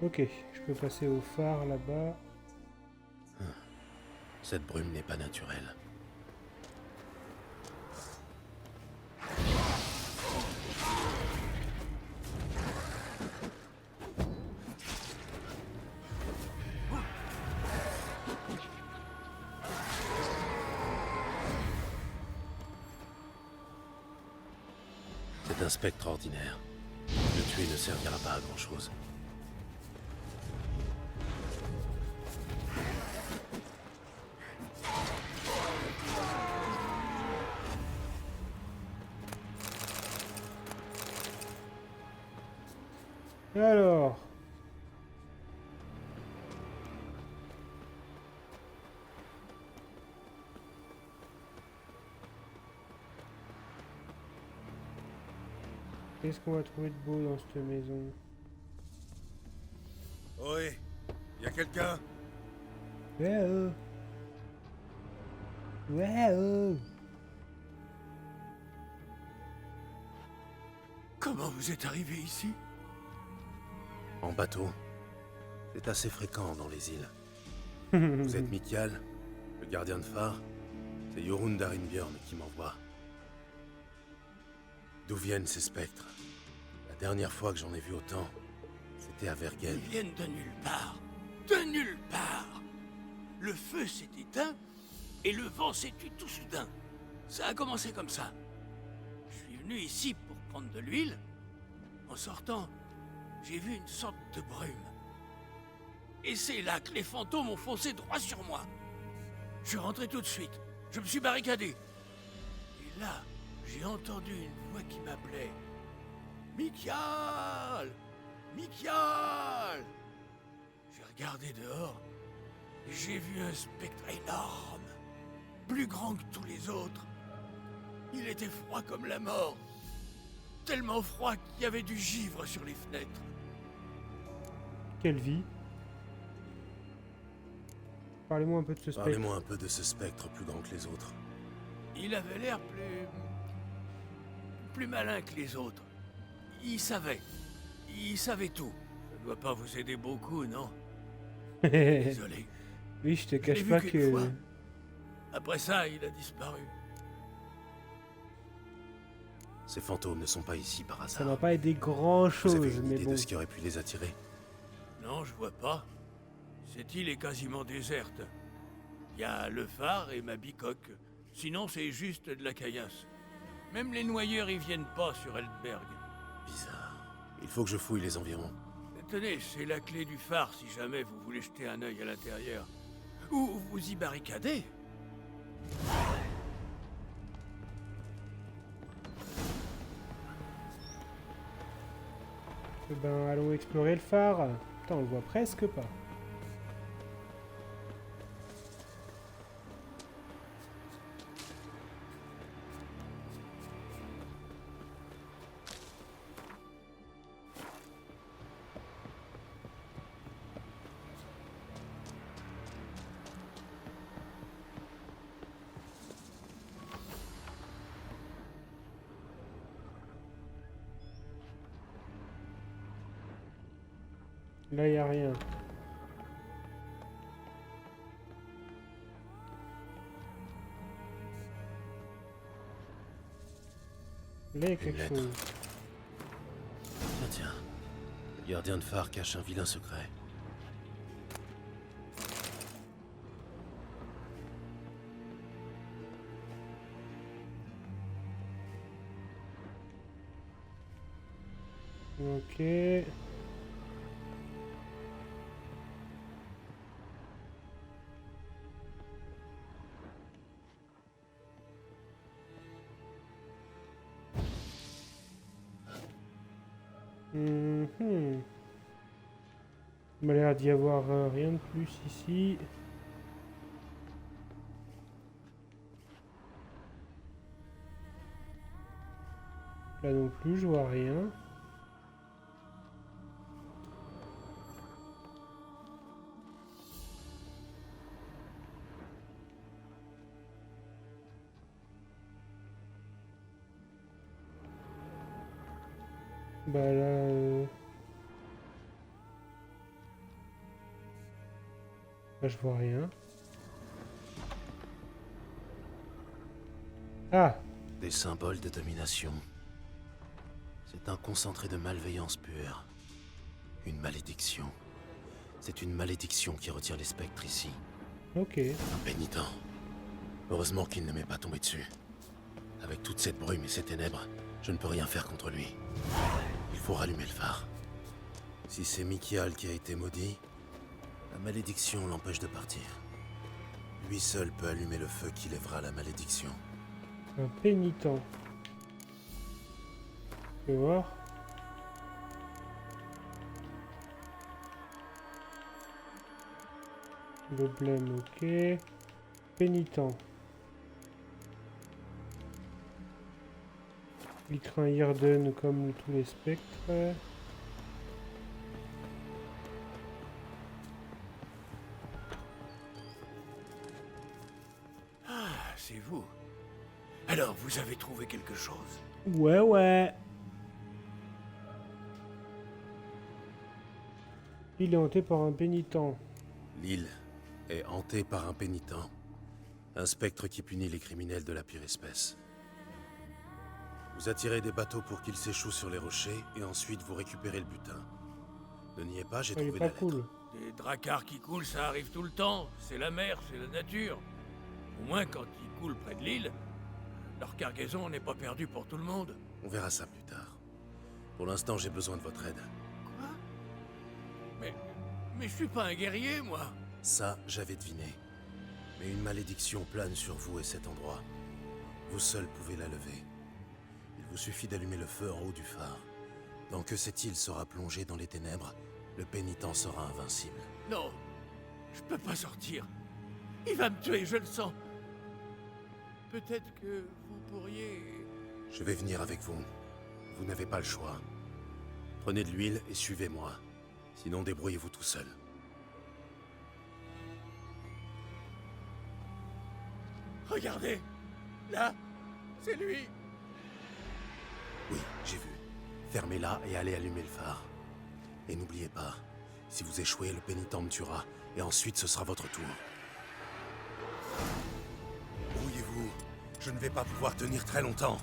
Ok, je peux passer au phare là-bas. Cette brume n'est pas naturelle. C'est un spectre ordinaire. Le tuer ne servira pas à grand-chose. Alors, qu'est-ce qu'on va trouver de beau dans cette maison? Ohé, y a quelqu'un? Ouais, ouais, Comment vous êtes arrivé ici? En bateau, c'est assez fréquent dans les îles. Vous êtes Mikial, le gardien de phare? C'est Jorund Darinbjorn qui m'envoie. D'où viennent ces spectres? La dernière fois que j'en ai vu autant, c'était à Vergen. Ils viennent de nulle part. De nulle part. Le feu s'est éteint et le vent s'est tu tout soudain. Ça a commencé comme ça. Je suis venu ici pour prendre de l'huile. En sortant, j'ai vu une sorte de brume. Et c'est là que les fantômes ont foncé droit sur moi. Je suis rentré tout de suite. Je me suis barricadé. Et là, j'ai entendu une voix qui m'appelait. Mikial! Mikial! J'ai regardé dehors et j'ai vu un spectre énorme, plus grand que tous les autres. Il était froid comme la mort, tellement froid qu'il y avait du givre sur les fenêtres. quelle vie. Parlez-moi un peu de ce spectre. Parlez-moi un peu de ce spectre plus grand que les autres. Il avait l'air plus malin que les autres. Il savait tout. Ça ne doit pas vous aider beaucoup, non? Désolé. Oui, je te Je l'ai cache vu pas qu'une que fois. Après ça, il a disparu. Ces fantômes ne sont pas ici par ça m'a hasard. pas aidé grand Vous avez chose, une mais idée bon. de ce qui aurait pu les attirer? Non, je vois pas. Cette île est quasiment déserte. Il y a le phare et ma bicoque. Sinon, c'est juste de la caillasse. Même les noyeurs y viennent pas sur Eldberg. Bizarre. Il faut que je fouille les environs. Tenez, c'est la clé du phare si jamais vous voulez jeter un œil à l'intérieur. Ou vous y barricadez. Eh ben, allons explorer le phare. Putain, on le voit presque pas. Là, y a rien. Là, y a quelque lettre. chose. Tiens. Le gardien de phare cache un vilain secret. Ok. Mhm. Il m'a l'air d'y avoir rien de plus ici. Là non plus, je vois rien. Bah là... Là, je vois rien. Ah! Des symboles de domination. C'est un concentré de malveillance pure. Une malédiction. C'est une malédiction qui retient les spectres ici. Ok. Un pénitent. Heureusement qu'il ne m'est pas tombé dessus. Avec toute cette brume et ces ténèbres, je ne peux rien faire contre lui. Il faut rallumer le phare. Si c'est Mikial qui a été maudit, la malédiction l'empêche de partir. Lui seul peut allumer le feu qui lèvera la malédiction. Un pénitent. Je vais voir. Le blême, ok. Pénitent. Il craint Irden comme tous les spectres. Ah, c'est vous. Alors, vous avez trouvé quelque chose? Ouais, ouais. Il est hanté par un pénitent. L'île est hantée par un pénitent. Un spectre qui punit les criminels de la pire espèce. Vous attirez des bateaux pour qu'ils s'échouent sur les rochers et ensuite vous récupérez le butin. Ne niez pas, j'ai Il est trouvé pas la lettre. cool. Des dracars qui coulent, ça arrive tout le temps. C'est la mer, c'est la nature. Au moins, quand ils coulent près de l'île, leur cargaison n'est pas perdue pour tout le monde. On verra ça plus tard. Pour l'instant, j'ai besoin de votre aide. Quoi? Mais je suis pas un guerrier, moi. Ça, j'avais deviné. Mais une malédiction plane sur vous et cet endroit. Vous seul pouvez la lever. Il vous suffit d'allumer le feu en haut du phare. Tant que cette île sera plongée dans les ténèbres, le pénitent sera invincible. Non, je peux pas sortir. Il va me tuer, je le sens. Peut-être que vous pourriez... Je vais venir avec vous. Vous n'avez pas le choix. Prenez de l'huile et suivez-moi. Sinon, débrouillez-vous tout seul. Regardez, là, c'est lui. Oui, j'ai vu. Fermez-la et allez allumer le phare. Et n'oubliez pas, si vous échouez, le pénitent me tuera. Et ensuite, ce sera votre tour. Brouillez-vous. Je ne vais pas pouvoir tenir très longtemps.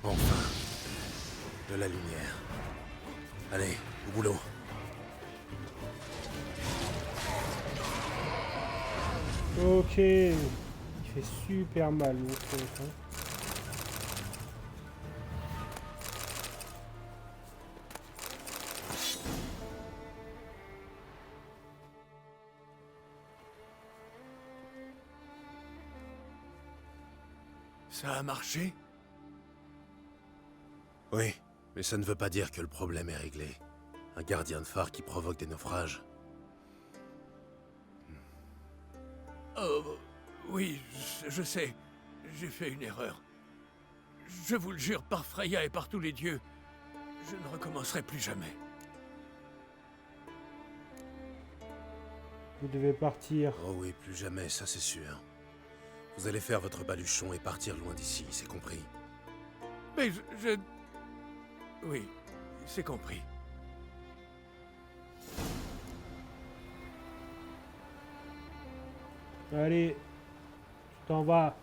Enfin, de la lumière. Allez, au boulot. Ok. Il fait super mal, mon truc, hein. Ça a marché? Oui, mais ça ne veut pas dire que le problème est réglé. Un gardien de phare qui provoque des naufrages. Oh, oui, je sais. J'ai fait une erreur. Je vous le jure, par Freya et par tous les dieux, je ne recommencerai plus jamais. Vous devez partir. Oh oui, plus jamais, ça c'est sûr. Vous allez faire votre baluchon et partir loin d'ici, c'est compris. Mais je... Oui, c'est compris. Allez. Tu t'en vas.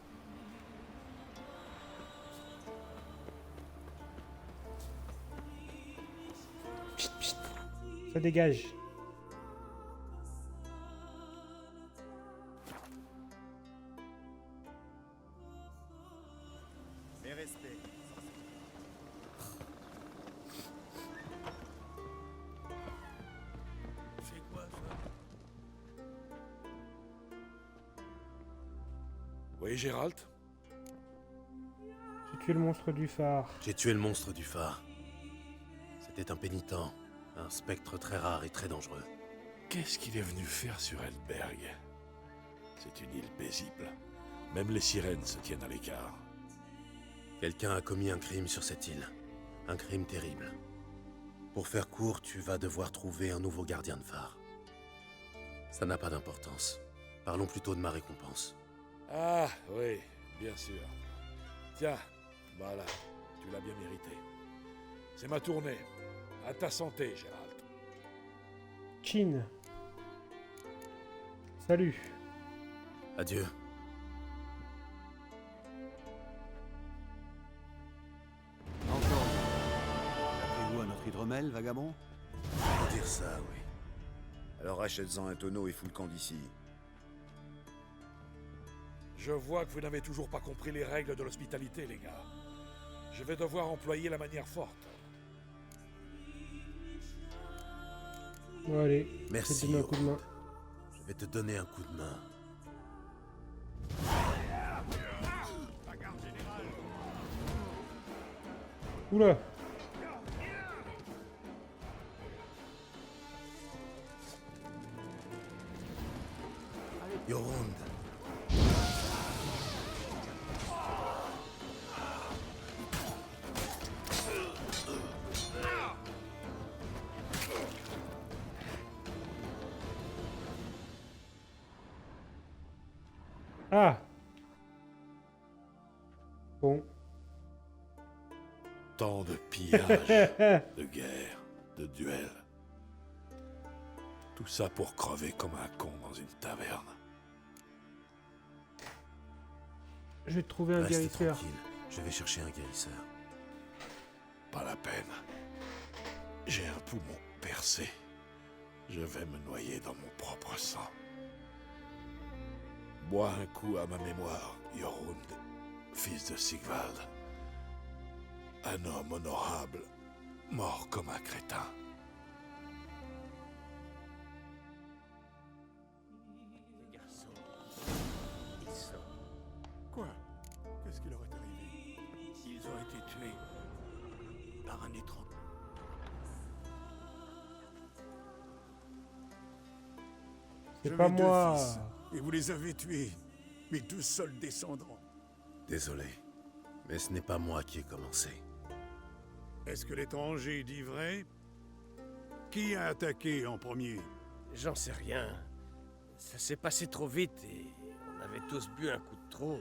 Psst, psst. Ça dégage. C'est quoi ça? Oui, Gérald? J'ai tué le monstre du phare. J'ai tué le monstre du phare. C'était un pénitent, un spectre très rare et très dangereux. Qu'est-ce qu'il est venu faire sur Elberg? C'est une île paisible. Même les sirènes se tiennent à l'écart. Quelqu'un a commis un crime sur cette île. Un crime terrible. Pour faire court, tu vas devoir trouver un nouveau gardien de phare. Ça n'a pas d'importance. Parlons plutôt de ma récompense. Ah, oui, bien sûr. Tiens, voilà, tu l'as bien mérité. C'est ma tournée. À ta santé, Gérald. Chin. Salut. Adieu. Encore. Appelez-vous à notre hydromel, vagabond? Faut dire ça, oui. Alors achète-en un tonneau et fous le camp d'ici. Je vois que vous n'avez toujours pas compris les règles de l'hospitalité, les gars. Je vais devoir employer la manière forte. Bon, allez. Merci, Donne un coup de main. Je vais te donner un coup de main. Oula. Yorund. Ah. Bon. Tant de pillages, de guerres, de duels. Tout ça pour crever comme un con dans une taverne. Je vais te trouver un Reste guérisseur. tranquille. Je vais chercher un guérisseur. Pas la peine. J'ai un poumon percé. Je vais me noyer dans mon propre sang. Bois un coup à ma mémoire, Jorund, fils de Sigvald. Un homme honorable, mort comme un crétin. Les garçons, ils sont... Quoi? Qu'est-ce qui leur est arrivé? Ils ont été tués par un étranger. C'est pas J'avais deux moi. fils, et vous les avez tués. Mes deux seuls descendants. Désolé, mais ce n'est pas moi qui ai commencé. Est-ce que l'étranger dit vrai? Qui a attaqué en premier? J'en sais rien. Ça s'est passé trop vite et on avait tous bu un coup de trop.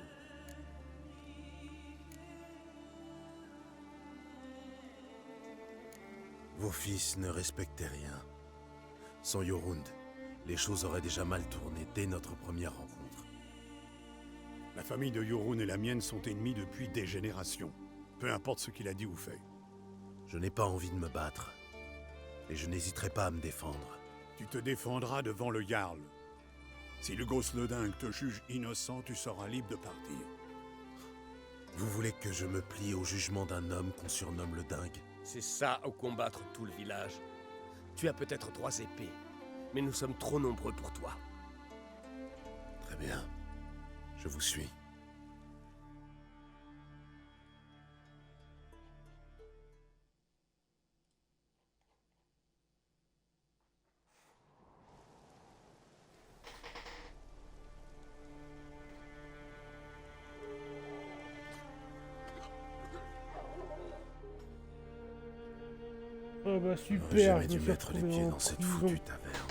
Vos fils ne respectaient rien. Sans Jorund, les choses auraient déjà mal tourné dès notre première rencontre. La famille de Jorun et la mienne sont ennemis depuis des générations. Peu importe ce qu'il a dit ou fait. Je n'ai pas envie de me battre. Et je n'hésiterai pas à me défendre. Tu te défendras devant le Jarl. Si le Gosloding te juge innocent, tu seras libre de partir. Vous voulez que je me plie au jugement d'un homme qu'on surnomme le dingue? C'est ça ou combattre tout le village. Tu as peut-être 3 épées, mais nous sommes trop nombreux pour toi. Très bien. Je vous suis. Oh bah J'aurais super, jamais je dû me suis mettre les retrouvé pieds en dans cette prison. foutue taverne.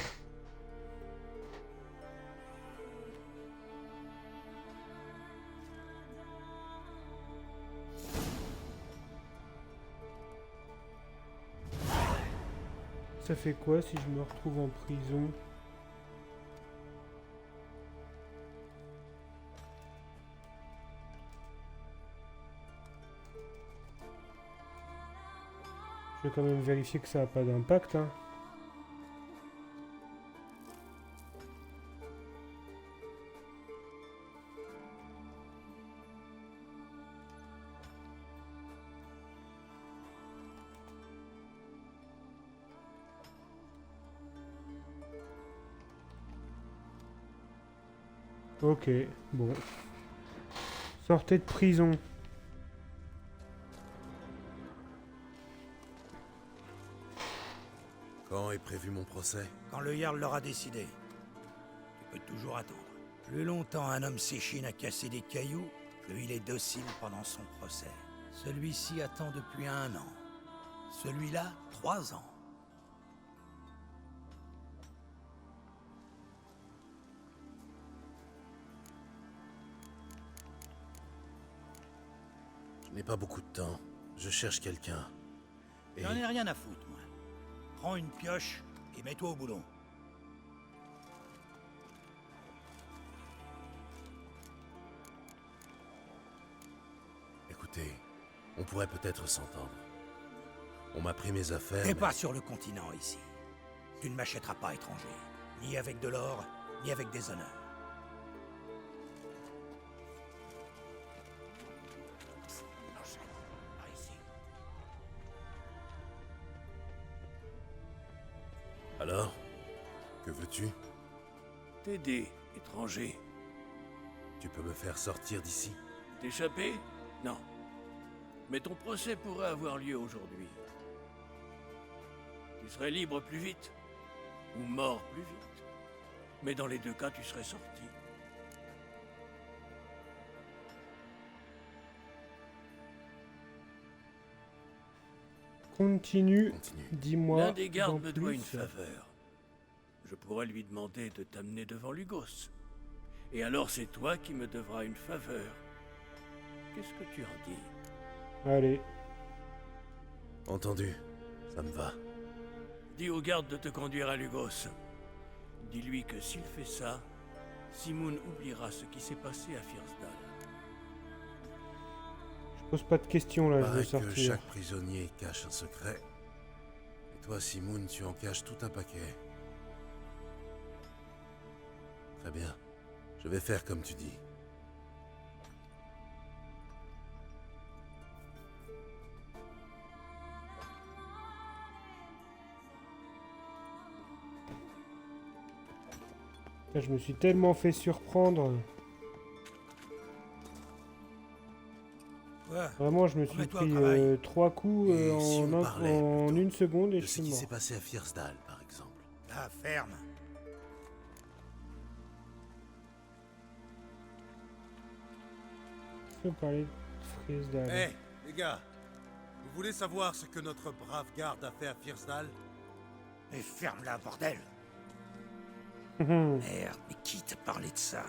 Ça fait quoi si je me retrouve en prison? Je vais quand même vérifier que ça n'a pas d'impact, hein. Ok, bon. Sortez de prison. Quand est prévu mon procès? Quand le Jarl l'aura décidé. Tu peux toujours attendre. Plus longtemps un homme s'échine à casser des cailloux, plus il est docile pendant son procès. Celui-ci attend depuis 1 an. Celui-là, 3 ans. Je n'ai pas beaucoup de temps. Je cherche quelqu'un. Et J'en ai rien à foutre, moi. Prends une pioche et mets-toi au boulot. écoutez, on pourrait peut-être s'entendre. On m'a pris mes affaires. T'es mais- pas sur le continent ici. Tu ne m'achèteras pas étranger. Ni avec de l'or, ni avec des honneurs. Par ici. Alors? Que veux-tu? T'aider, étranger. Tu peux me faire sortir d'ici? T'échapper? Non. Mais ton procès pourrait avoir lieu aujourd'hui. Tu serais libre plus vite, ou mort plus vite. Mais dans les 2 cas, tu serais sorti. Continue. Continue. Dis-moi. L'un des gardes en me doit plus. une faveur. Je pourrais lui demander de t'amener devant Lugos. Et alors c'est toi qui me devras une faveur. Qu'est-ce que tu en dis? Allez. Entendu. Ça me va. Dis au garde de te conduire à Lugos. Dis-lui que s'il fait ça, Simoun oubliera ce qui s'est passé à Fyrsdal. Je pose pas de questions là, je veux Paraît que sortir. chaque prisonnier cache un secret. Et toi, Simoun, tu en caches tout un paquet. Très bien. Je vais faire comme tu dis. Putain, je me suis tellement fait surprendre. Quoi? Vraiment, je me suis Remets-toi au pris travail. 3 coups Et si on parlait en plutôt 1 seconde et De je ce suis qui mort. s'est passé à Fyrsdal, par exemple. La ferme. Je peux parler de Fyrsdal. Eh, les gars, vous voulez savoir ce que notre brave garde a fait à Fyrsdal? Et ferme-la, bordel. Hum, Merde, mais qui t'a parlé de ça?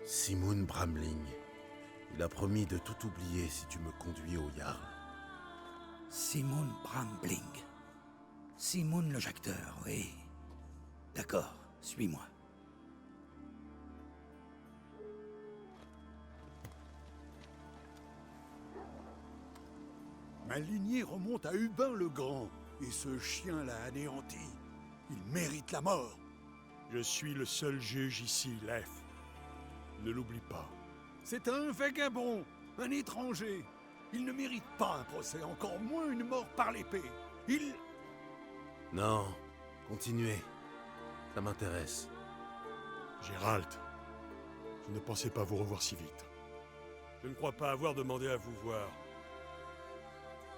Simoun Bramling. Il a promis de tout oublier si tu me conduis au Jarl. Simoun Brambling. Simoun le jacteur, oui. D'accord, suis-moi. Ma lignée remonte à Hubin le Grand, et ce chien l'a anéanti. Il mérite la mort. Je suis le seul juge ici, Leif. Ne l'oublie pas. C'est un vagabond, un étranger. Il ne mérite pas un procès, encore moins une mort par l'épée. Il... Non, continuez. Ça m'intéresse. Gérald, je ne pensais pas vous revoir si vite. Je ne crois pas avoir demandé à vous voir.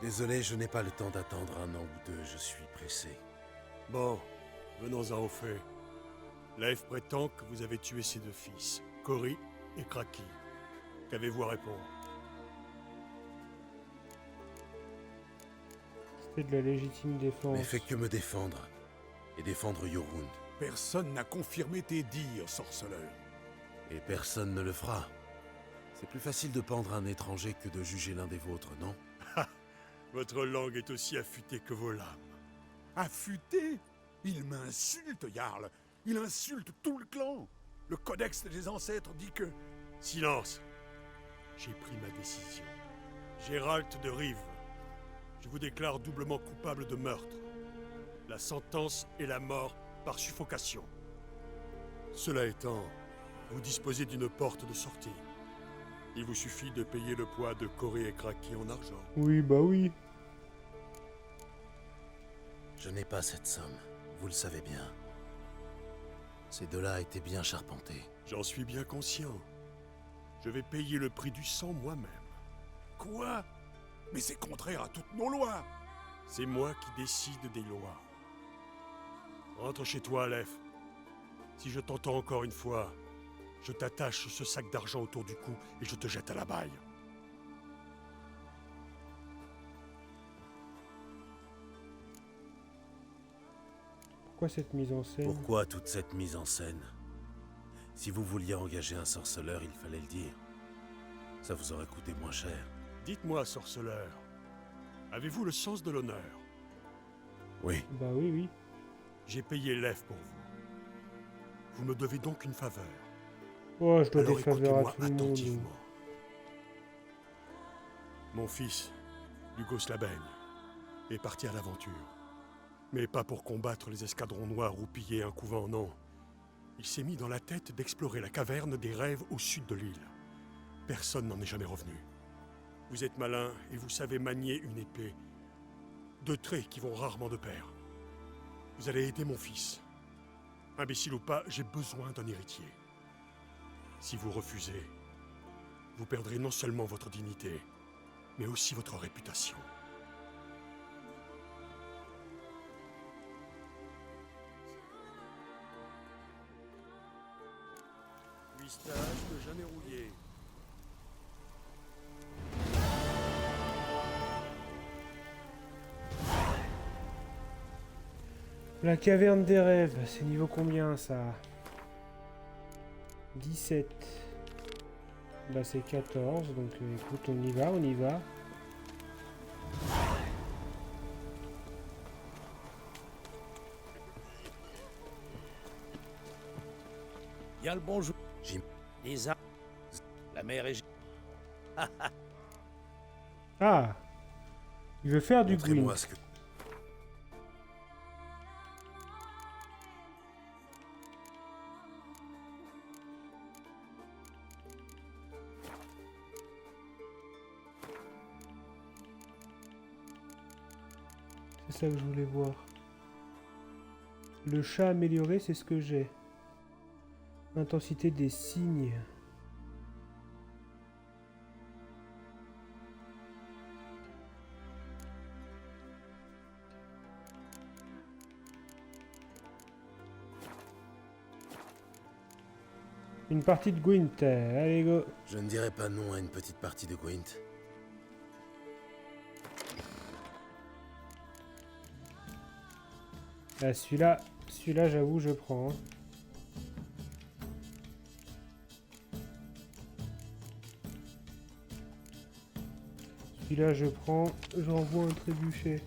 Désolé, je n'ai pas le temps d'attendre 1 an ou 2, je suis pressé. Bon, venons-en au fait. Leif prétend que vous avez tué ses 2 fils, Cory et Kraki. Qu'avez-vous à répondre? C'était de la légitime défense. Mais fais que me défendre. Et défendre Jorund. Personne n'a confirmé tes dires, sorceleur. Et personne ne le fera. C'est plus facile de pendre un étranger que de juger l'un des vôtres, non? Votre langue est aussi affûtée que vos lames. Affûté? Il m'insulte, Jarl. Il insulte tout le clan. Le codex des ancêtres dit que... Silence. J'ai pris ma décision. Gérald de Rive, je vous déclare doublement coupable de meurtre. La sentence est la mort par suffocation. Cela étant, vous disposez d'une porte de sortie. Il vous suffit de payer le poids de Cory et Kraki en argent. Oui, bah oui. Je n'ai pas cette somme, vous le savez bien. Ces 2-là étaient bien charpentés. J'en suis bien conscient. Je vais payer le prix du sang moi-même. Quoi? Mais c'est contraire à toutes nos lois. C'est moi qui décide des lois. Rentre chez toi, Aleph. Si je t'entends encore une fois, je t'attache ce sac d'argent autour du cou et je te jette à la baille. Pourquoi cette mise en scène? Pourquoi toute cette mise en scène? Si vous vouliez engager un sorceleur, il fallait le dire. Ça vous aurait coûté moins cher. Dites-moi, sorceleur, avez-vous le sens de l'honneur? Oui. Bah oui, oui. J'ai payé l'EF pour vous. Vous me devez donc une faveur. Oh, je dois Alors des faveurs écoutez-moi à tout le monde. attentivement. Mon fils, Hugo Slabaigne, est parti à l'aventure. Mais pas pour combattre les escadrons noirs ou piller un couvent, non. Il s'est mis dans la tête d'explorer la caverne des rêves au sud de l'île. Personne n'en est jamais revenu. Vous êtes malin et vous savez manier une épée. Deux traits qui vont rarement de pair. Vous allez aider mon fils. Imbécile ou pas, j'ai besoin d'un héritier. Si vous refusez, vous perdrez non seulement votre dignité, mais aussi votre réputation. Cuistage de jamais rouillé. La caverne des rêves, c'est niveau combien ça? 17. Bah c'est 14, donc écoute, on y va, on y va. Bien le bonjour. Jim. Les arbres. La mer est... Ah! Il veut faire du Montrez-moi green. ce que... C'est ça que je voulais voir. Le chat amélioré, c'est ce que j'ai. Intensité des signes. Une partie de Gwent. Allez, go. Je ne dirais pas non à une petite partie de Gwent. Ah, celui-là, j'avoue, je prends. Hein. Celui-là, je prends. J'envoie un trébuchet.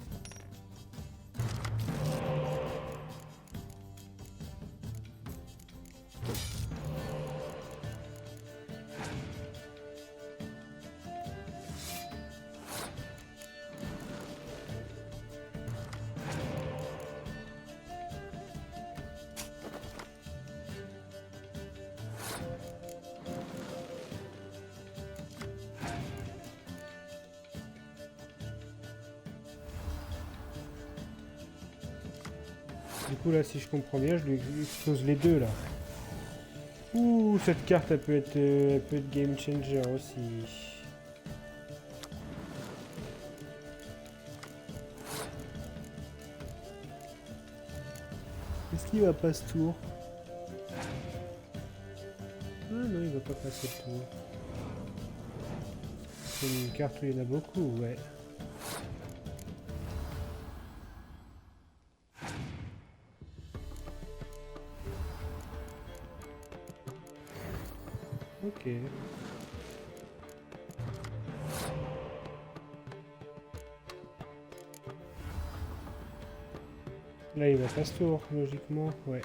Du coup là si je comprends bien je lui expose les deux là. Ouh cette carte elle peut être game changer aussi. Est-ce qu'il va pas ce tour? Ah non il va pas passer le tour. C'est une carte où il y en a beaucoup ouais. Ok. Là, il va pas ce tour, logiquement, ouais.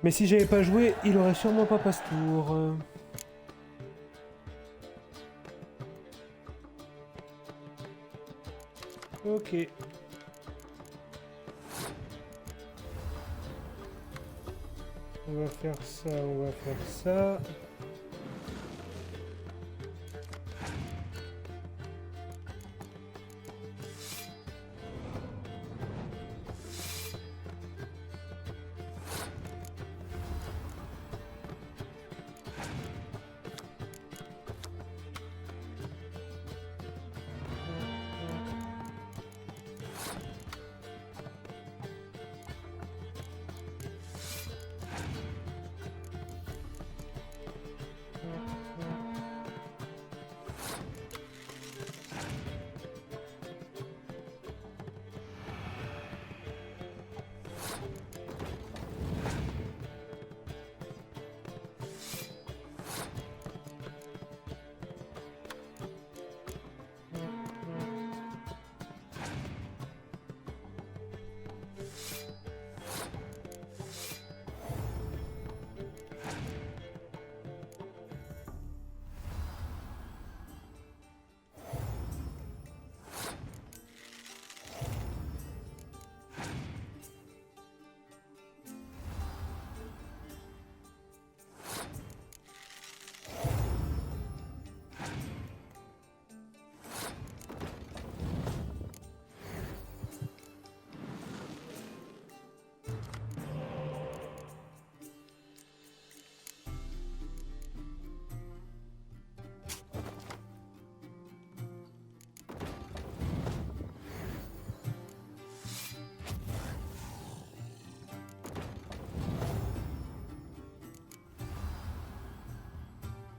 Mais si j'avais pas joué, il aurait sûrement pas ce tour. Ok. On va faire ça, on va faire ça.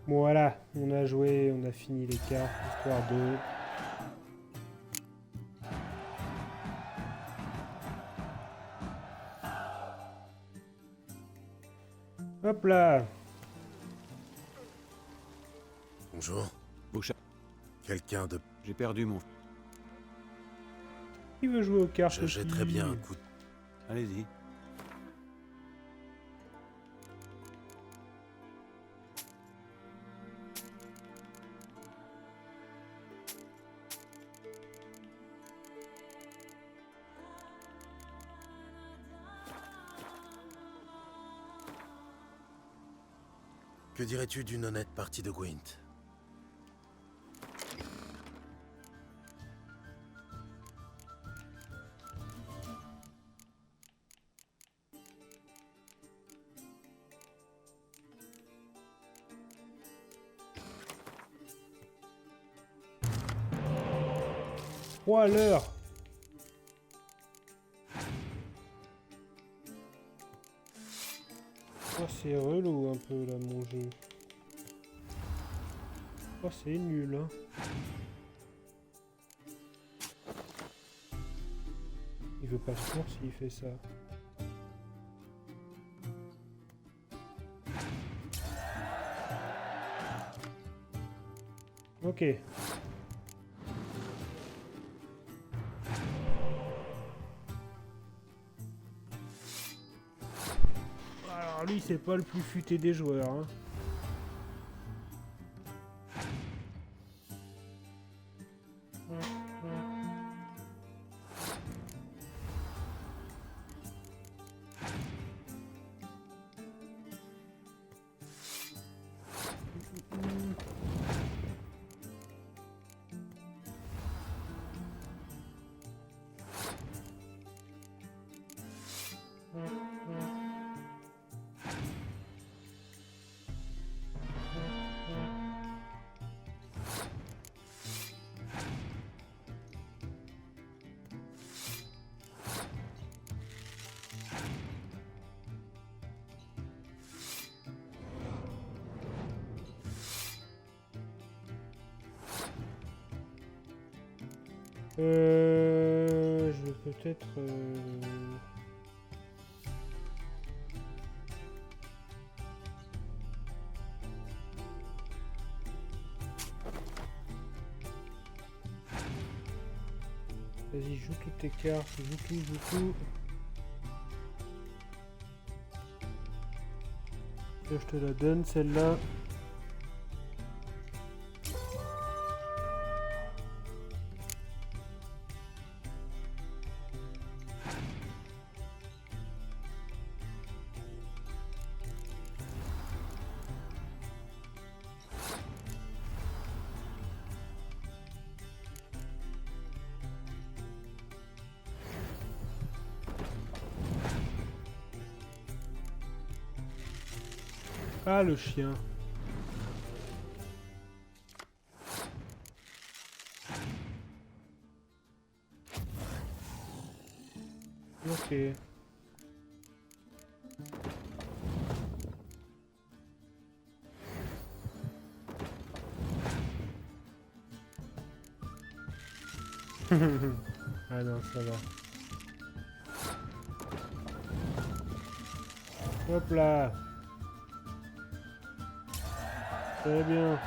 Voilà, on a joué, on a fini les cartes, histoire de... Hop là. Bonjour. Bouchard, Quelqu'un de... j'ai perdu mon... Qui veut jouer aux cartes Je jetterais bien un coup de... Allez-y. Que dirais-tu d'une honnête partie de Gwent? Oh à l'heure. Oh c'est relou un peu là mon jeu. Oh c'est nul hein. Il veut pas se faire s'il fait ça. Ok. Alors lui c'est pas le plus futé des joueurs hein. Je vais peut-être... Vas-y, joue toutes tes cartes, joue tout. Là, je te la donne, celle-là. Ah, le chien. Ok. Ah non, ça va. Hop là. Très bien.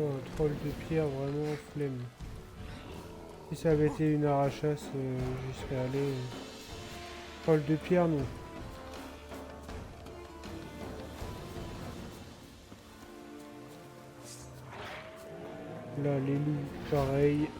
Oh, un troll de pierre, vraiment flemme. Si ça avait été une arrachasse, j'y serais allé. Troll de pierre, non. Là, les loups, pareil.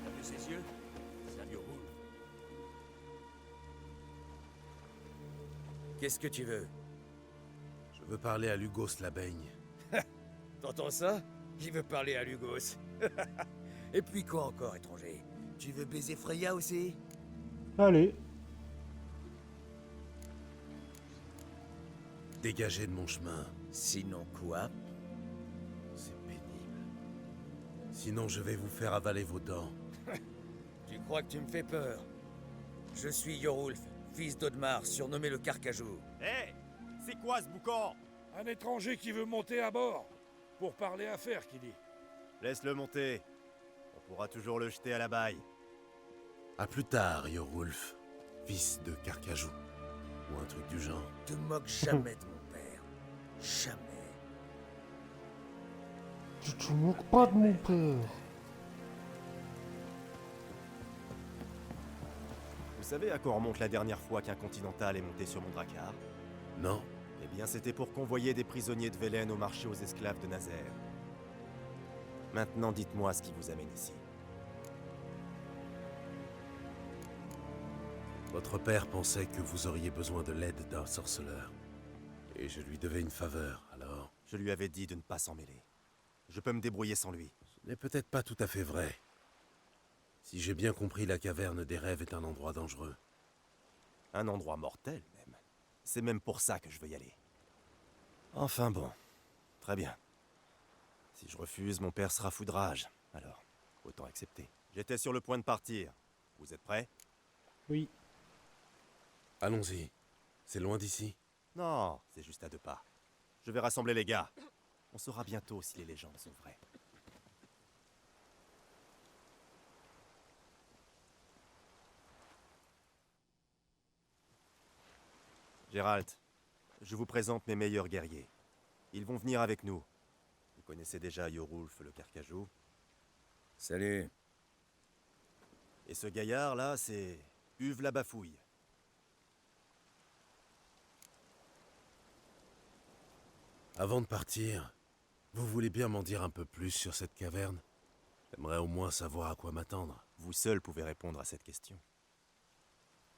T'as vu ses yeux? C'est un Yorul. Qu'est-ce que tu veux? Je veux parler à Lugos la baigne. T'entends ça? Il veut parler à Lugos. Et puis quoi encore, étranger? Tu veux baiser Freya aussi? Allez. Dégagez de mon chemin. Sinon quoi? C'est pénible. Sinon, je vais vous faire avaler vos dents. Tu crois que tu me fais peur? Je suis Yorulf, fils d'Odmar, surnommé le Carcajou. Hé, c'est quoi ce boucan? Un étranger qui veut monter à bord. Pour parler affaires, qui dit. Laisse-le monter. On pourra toujours le jeter à la baille. À plus tard, Yorulf, fils de Carcajou. Ou un truc du genre. Te moque jamais de mon père. Jamais. Tu te moques pas de mon père. Vous savez à quoi remonte la dernière fois qu'un continental est monté sur mon drakkar? Non? Eh bien, c'était pour convoyer des prisonniers de Velen au marché aux esclaves de Nazaire. Maintenant, dites-moi ce qui vous amène ici. Votre père pensait que vous auriez besoin de l'aide d'un sorceleur. Et je lui devais une faveur, alors... Je lui avais dit de ne pas s'en mêler. Je peux me débrouiller sans lui. Ce n'est peut-être pas tout à fait vrai. Si j'ai bien compris, la caverne des rêves est un endroit dangereux. Un endroit mortel, même. C'est même pour ça que je veux y aller. Enfin bon. Très bien. Si je refuse, mon père sera fou de rage. Alors, autant accepter. J'étais sur le point de partir. Vous êtes prêts? Oui. Allons-y. C'est loin d'ici? Non, c'est juste à 2 pas. Je vais rassembler les gars. On saura bientôt si les légendes sont vraies. Gérald, je vous présente mes meilleurs guerriers. Ils vont venir avec nous. Vous connaissez déjà Yorulf le Carcajou. Salut. Et ce gaillard-là, c'est Uve la Bafouille. Avant de partir, vous voulez bien m'en dire un peu plus sur cette caverne? J'aimerais au moins savoir à quoi m'attendre. Vous seul pouvez répondre à cette question.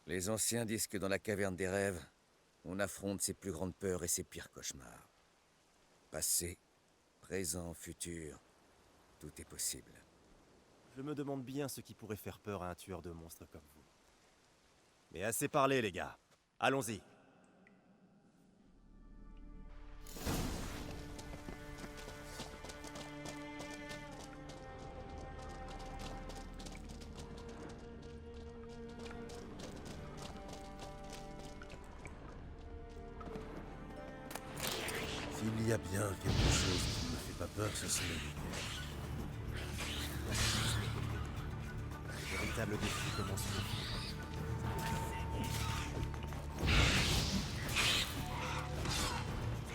Les anciens disent que dans la caverne des rêves, on affronte ses plus grandes peurs et ses pires cauchemars. Passé, présent, futur, tout est possible. Je me demande bien ce qui pourrait faire peur à un tueur de monstres comme vous. Mais assez parlé, les gars. Allons-y. S'il y a bien quelque chose qui ne me fait pas peur, ce sont les lumières. Le véritable défi commence maintenant. Vous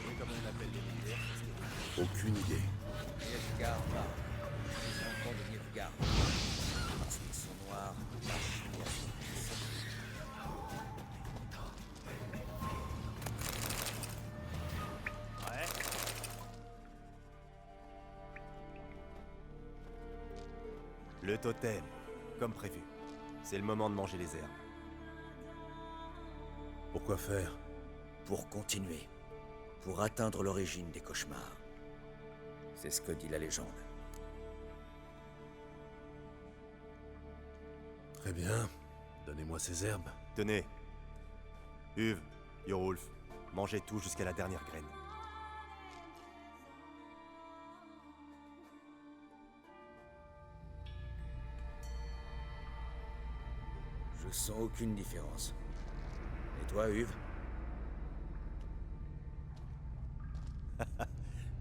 savez comment on appelle les lumières? Aucune idée. Nilfgaard parle. Les enfants de Nilfgaard. Parce qu'ils sont noirs, lâches et assombris. Ouais. Le totem, comme prévu. C'est le moment de manger les herbes. Pourquoi faire? Pour continuer. Pour atteindre l'origine des cauchemars. C'est ce que dit la légende. Très bien. Donnez-moi ces herbes. Tenez. Uve, Yorulf, mangez tout jusqu'à la dernière graine. Je sens aucune différence. Et toi, Uve?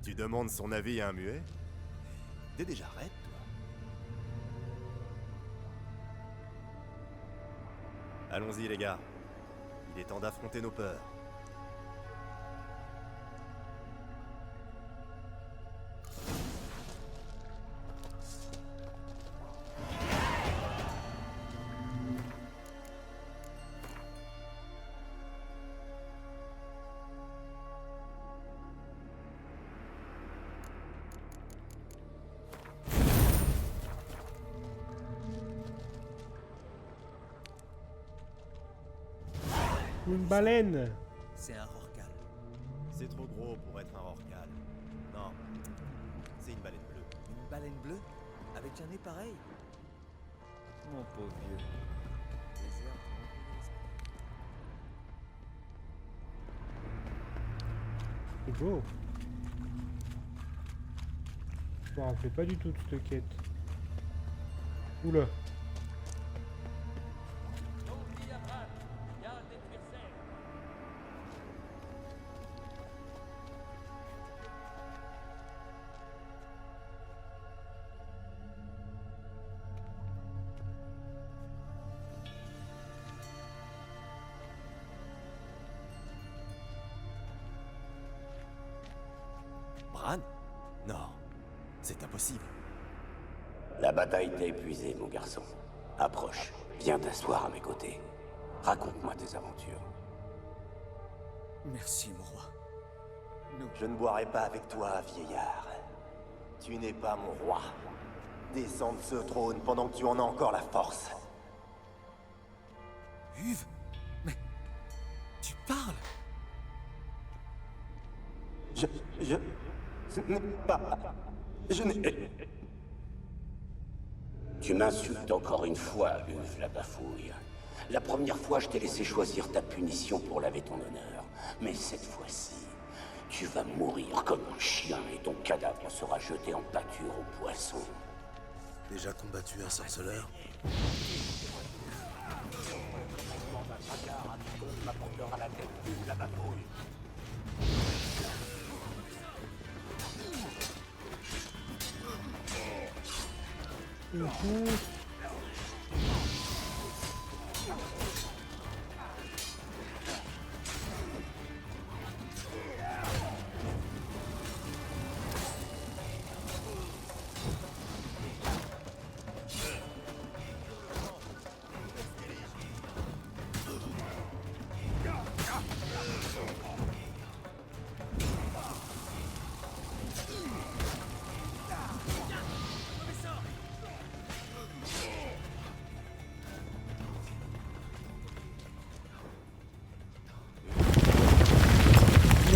Tu demandes son avis à un muet? T'es déjà raide, toi. Allons-y, les gars. Il est temps d'affronter nos peurs. Une baleine. C'est un rorqual. C'est trop gros pour être un rorqual. Non, c'est une baleine bleue. Une baleine bleue? Avec un nez pareil? Mon pauvre vieux. Des herbes C'est beau. Je me rappelais pas du tout de cette quête. Oula. Bran? Non, c'est impossible. La bataille t'a épuisé, mon garçon. Approche, viens t'asseoir à mes côtés. Raconte-moi tes aventures. Merci, mon roi. Je ne boirai pas avec toi, vieillard. Tu n'es pas mon roi. Descends de ce trône pendant que tu en as encore la force. Uve? Mais... tu parles? Ce n'est pas... Je n'ai... Tu m'insultes encore une fois, Uve la bafouille. La première fois, je t'ai laissé choisir ta punition pour laver ton honneur. Mais cette fois-ci, tu vas mourir comme un chien et ton cadavre sera jeté en pâture aux poissons. Déjà combattu un sorceleur? M'apportera la tête d'Uve la bafouille.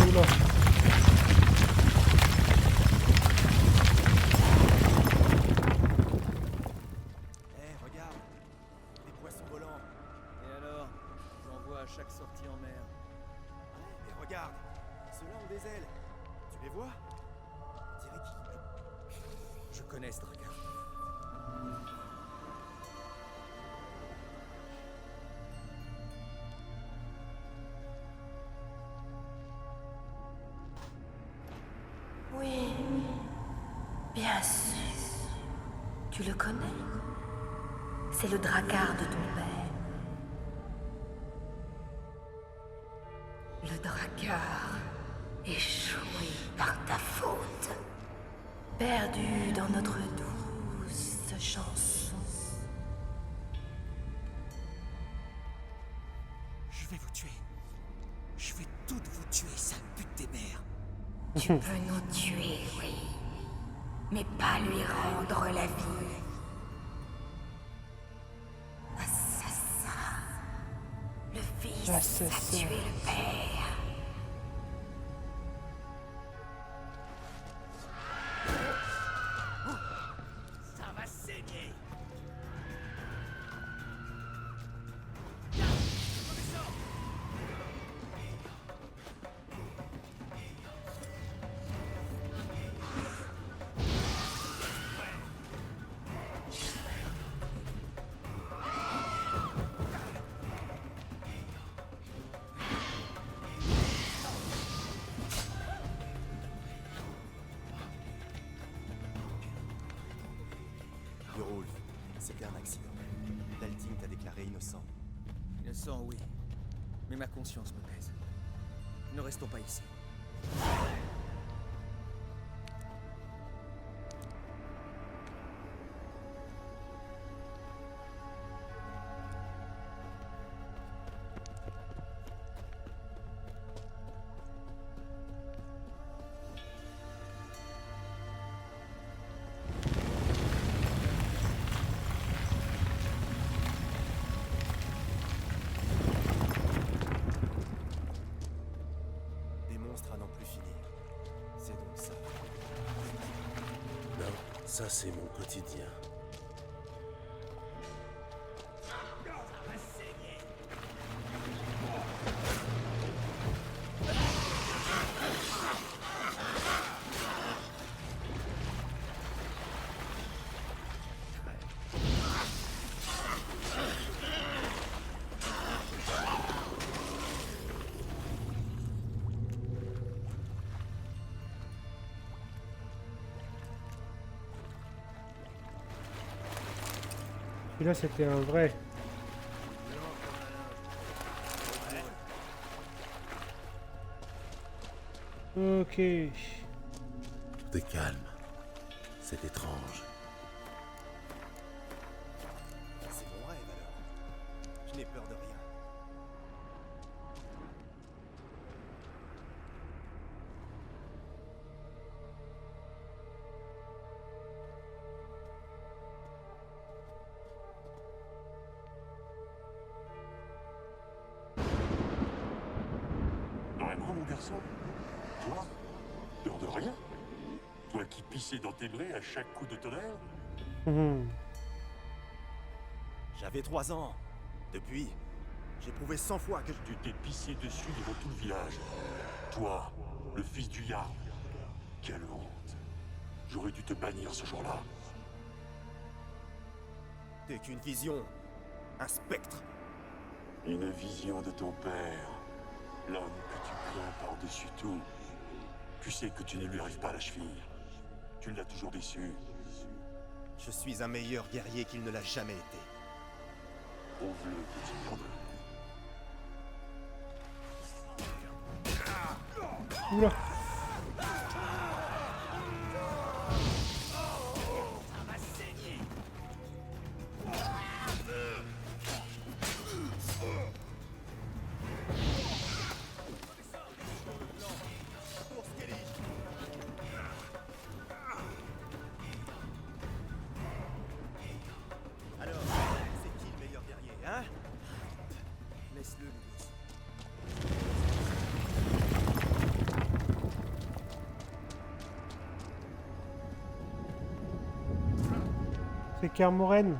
Oula. Regarde, des poissons volants. Et alors? J'en vois à chaque sortie en mer. Et regarde, ceux-là ont des ailes. Tu les vois? On dirait qu'ils... Je connais ce drakkar. Oui, bien sûr. Tu le connais? C'est le drakkar de ton père. Le drakkar échoué par ta faute. Perdu dans notre douce chanson. Je vais vous tuer. Je vais toutes vous tuer, sale pute des mers. Tu peux nous tuer, oui. Mais pas lui rendre la vie. Assassin. Le fils a tué le père. Ça va saigner. c'était un accident. Dalting t'a déclaré innocent. Innocent, oui. Mais ma conscience me pèse. Ne restons pas ici. Des monstres à n'en plus finir. C'est donc ça. Non, ça c'est mon quotidien. Et là, c'était un vrai. Ok. Tout est calme. C'est étrange. C'est mon rêve alors. Je n'ai peur de rien. Vraiment, mon garçon? Toi? Peur de rien? Toi qui pissais dans tes blés à chaque coup de tonnerre? J'avais 3 ans. Depuis, j'ai prouvé 100 fois que Tu t'es pissé dessus devant tout le village. Toi, le fils du Jarl. Quelle honte. J'aurais dû te bannir ce jour-là. T'es qu'une vision. Un spectre. Une vision de ton père. L'homme que tu crains par-dessus tout. Tu sais que tu ne lui arrives pas à la cheville. Tu l'as toujours déçu. Je suis un meilleur guerrier qu'il ne l'a jamais été. Prouve-le, petit merde. Oula. Alors, c'est qui le meilleur guerrier, hein? Laisse-le, Lulus. C'est Kermoren.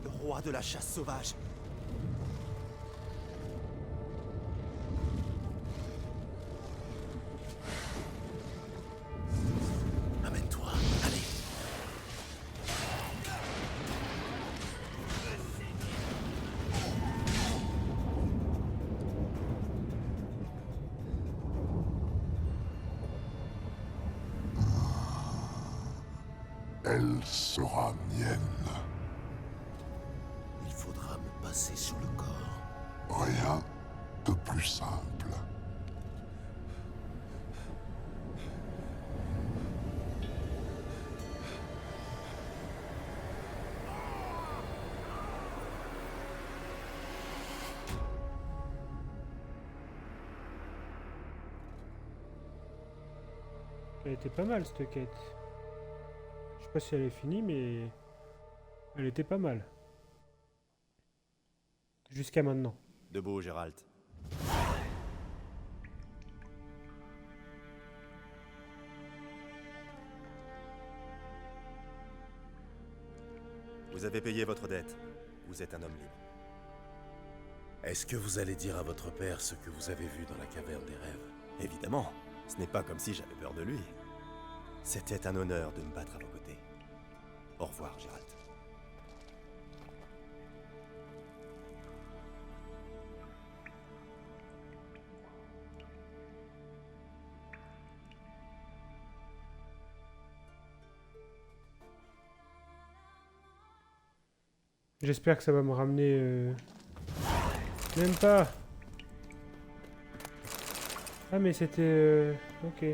Le roi de la chasse sauvage. Amène-toi, allez. Elle sera mienne. Il faudra me passer sur le corps. Rien de plus simple. Elle était pas mal cette quête. Je sais pas si elle est finie, mais elle était pas mal. Jusqu'à maintenant. Debout, Gérald. Vous avez payé votre dette. Vous êtes un homme libre. Est-ce que vous allez dire à votre père ce que vous avez vu dans la caverne des rêves? Évidemment. Ce n'est pas comme si j'avais peur de lui. C'était un honneur de me battre à vos côtés. Au revoir, Gérald. J'espère que ça va me ramener... Même pas. Ah mais c'était... Ok.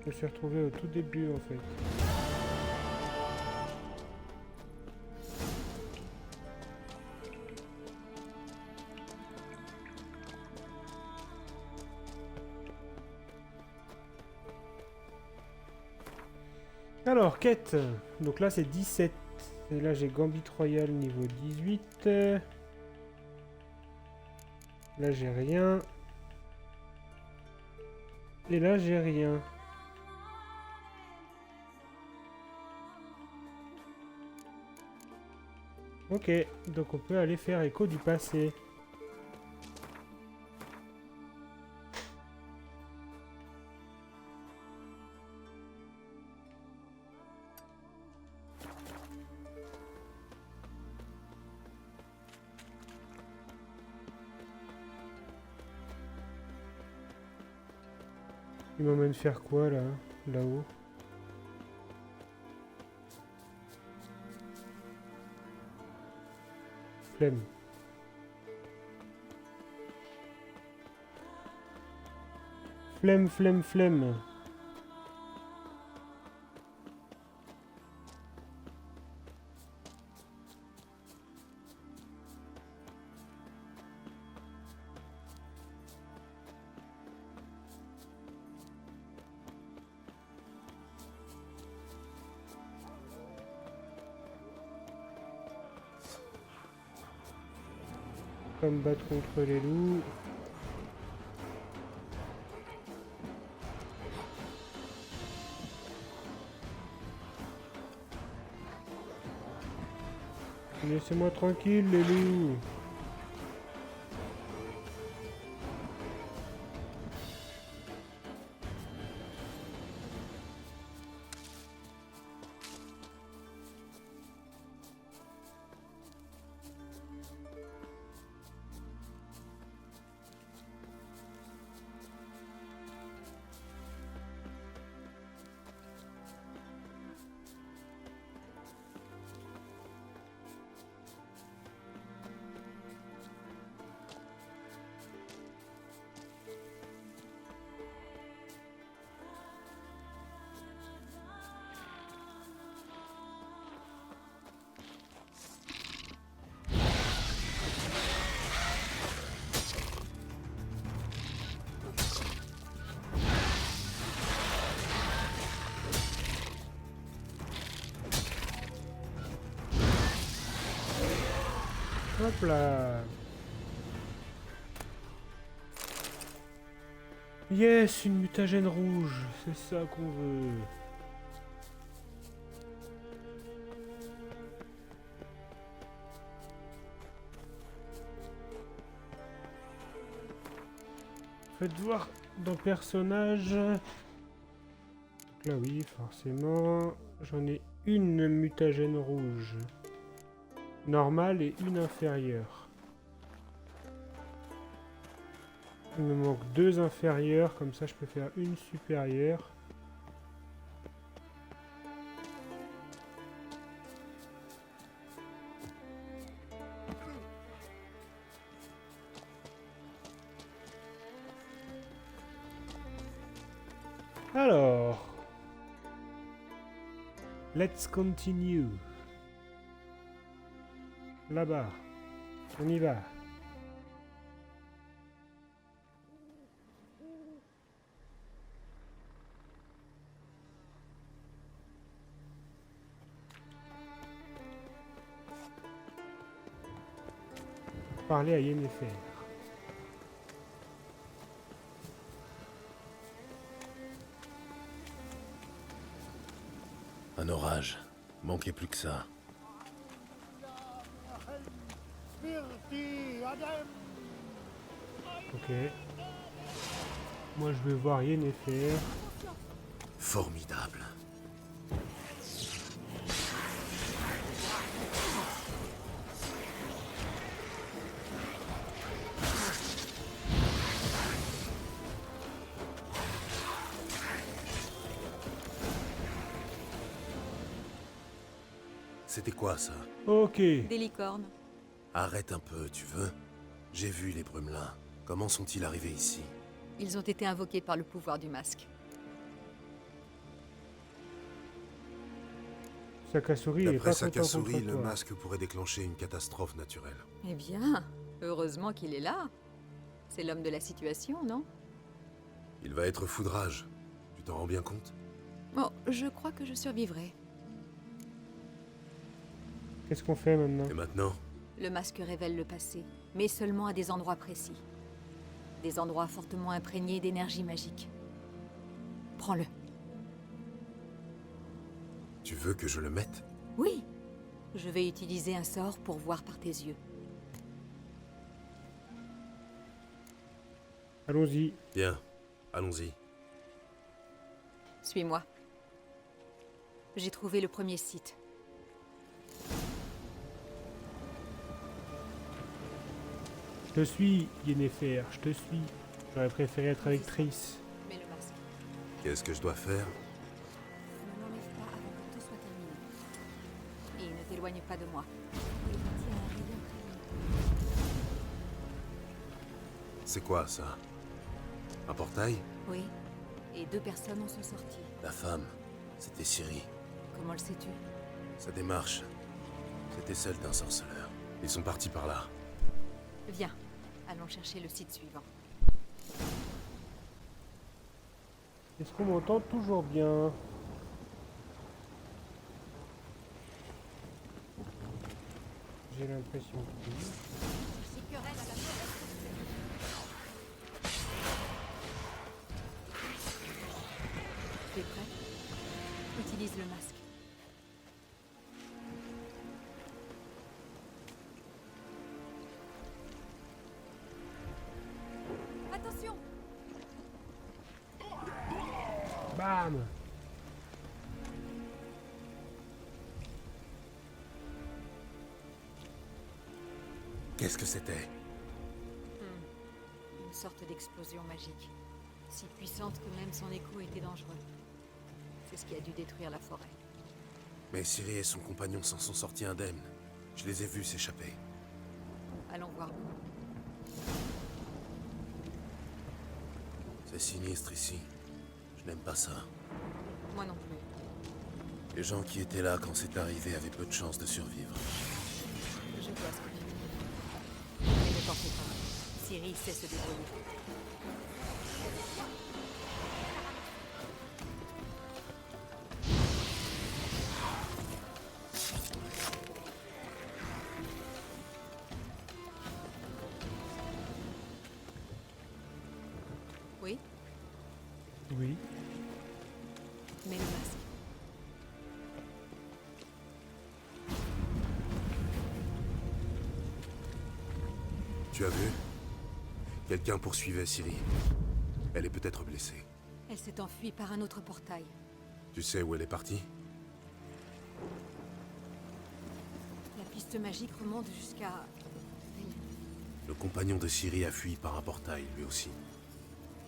Je me suis retrouvé au tout début en fait. Alors, quête. Donc là c'est 17. Et là j'ai Gambit Royal niveau 18. Là j'ai rien. Et là j'ai rien. Ok, donc on peut aller faire écho du passé. Il m'emmène faire quoi là? Là-haut? Flemme. Flemme, flemme, flemme. Combattre contre les loups. Laissez-moi tranquille les loups. Hop là. Yes, une mutagène rouge. C'est ça qu'on veut. Faites voir dans personnage. Donc là oui, forcément. J'en ai une mutagène rouge. Normale et une inférieure. Il me manque 2 inférieures, comme ça je peux faire une supérieure. Alors, let's continue. Là-bas, on y va. Parler à Yennefer. Un orage. Manquait plus que ça. Ok. Moi, je vais voir Yennefer. Formidable. C'était quoi ça? Ok. Des licornes. Arrête un peu, tu veux? J'ai vu les brumelins. Comment sont-ils arrivés ici? Ils ont été invoqués par le pouvoir du masque. Sakasuri est D'après pas content Sakasuri, contre le toi. masque pourrait déclencher une catastrophe naturelle. Eh bien, heureusement qu'il est là. C'est l'homme de la situation, non? Il va être foudrage. Tu t'en rends bien compte? Oh, je crois que je survivrai. Qu'est-ce qu'on fait maintenant? Et maintenant? Le masque révèle le passé, mais seulement à des endroits précis. Des endroits fortement imprégnés d'énergie magique. Prends-le. Tu veux que je le mette? Oui. Je vais utiliser un sort pour voir par tes yeux. Allons-y. Bien, allons-y. Suis-moi. J'ai trouvé le premier site. Je te suis, Yennefer, je te suis. J'aurais préféré être avec Triss. Mets le masque. Qu'est-ce que je dois faire? Ne l'enlève pas avant que tout soit terminé. Et ne t'éloigne pas de moi. C'est quoi ça? Un portail? Oui. Et 2 personnes en sont sorties. La femme, c'était Ciri. Comment le sais-tu? Sa démarche, c'était celle d'un sorceleur. Ils sont partis par là. Viens. Allons chercher le site suivant. Est-ce qu'on m'entend toujours bien? J'ai l'impression que oui. Tu es prêt? Utilise le masque. Attention! Bam! Qu'est-ce que c'était? Une sorte d'explosion magique. Si puissante que même son écho était dangereux. C'est ce qui a dû détruire la forêt. Mais Ciri et son compagnon s'en sont sortis indemnes. Je les ai vus s'échapper. Allons voir. C'est sinistre ici. Je n'aime pas ça. Moi non plus. Les gens qui étaient là quand c'est arrivé avaient peu de chances de survivre. Je vois ce que tu dis. Mais ne t'en fais pas. Ciri sait se débrouiller. Oui, Oui. mets le masque. Tu as vu? Quelqu'un poursuivait Ciri. Elle est peut-être blessée. Elle s'est enfuie par un autre portail. Tu sais où elle est partie? La piste magique remonte jusqu'à... Le compagnon de Ciri a fui par un portail, lui aussi.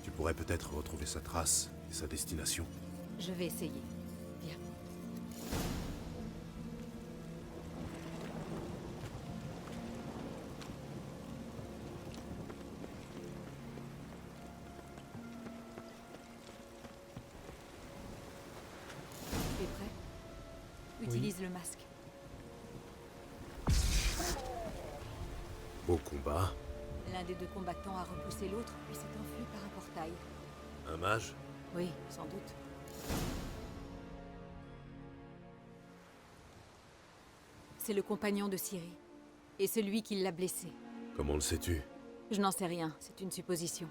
Tu pourrais peut-être retrouver sa trace et sa destination. Je vais essayer. Viens. Tu es prêt? Utilise le masque. Beau combat. L'un des 2 combattants a repoussé l'autre, puis s'est enfui par un portail. Un mage? Oui, sans doute. C'est le compagnon de Ciri. Et celui qui l'a blessé. Comment le sais-tu? Je n'en sais rien, c'est une supposition.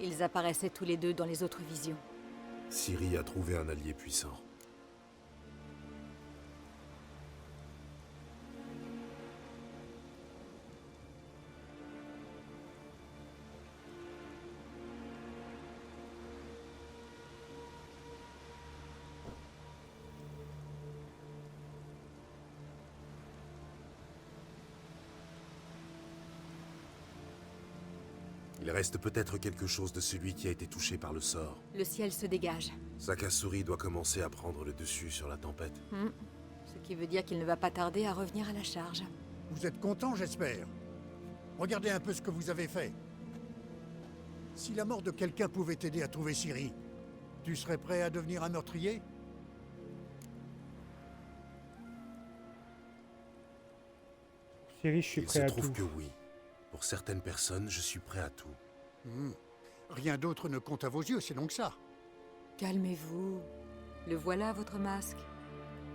Ils apparaissaient tous les 2 dans les autres visions. Ciri a trouvé un allié puissant. Il reste peut-être quelque chose de celui qui a été touché par le sort. Le ciel se dégage. Sakasuri doit commencer à prendre le dessus sur la tempête. Ce qui veut dire qu'il ne va pas tarder à revenir à la charge. Vous êtes content, j'espère. Regardez un peu ce que vous avez fait. Si la mort de quelqu'un pouvait t'aider à trouver Ciri, tu serais prêt à devenir un meurtrier? Ciri, je suis Il prêt se à trouve tout. que oui. Pour certaines personnes, je suis prêt à tout. Rien d'autre ne compte à vos yeux, c'est donc ça. Calmez-vous. Le voilà, votre masque.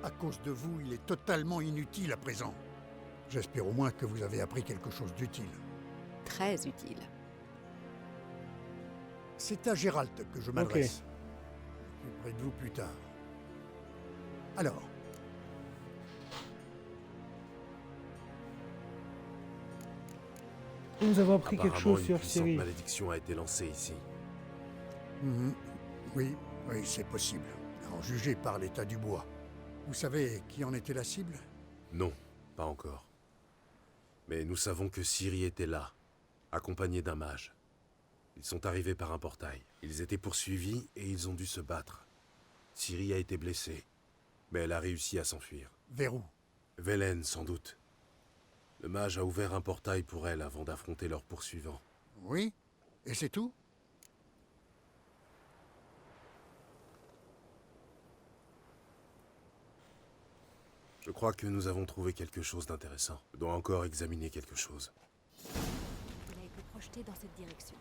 À cause de vous, il est totalement inutile à présent. J'espère au moins que vous avez appris quelque chose d'utile. Très utile. C'est à Gérald que je m'adresse. Je m'occuperai de vous plus tard. Alors, Nous avons appris quelque Apparemment, chose une sur puissante Ciri. malédiction a été lancée ici. oui, c'est possible. En juger par l'état du bois. Vous savez qui en était la cible? Non, pas encore. Mais nous savons que Ciri était là, accompagné d'un mage. Ils sont arrivés par un portail. Ils étaient poursuivis et ils ont dû se battre. Ciri a été blessée, mais elle a réussi à s'enfuir. Vers où? Velen, sans doute. Le mage a ouvert un portail pour elle avant d'affronter leurs poursuivants. Oui? Et c'est tout? Je crois que nous avons trouvé quelque chose d'intéressant. Je dois encore examiner quelque chose. Il a été projeté dans cette direction.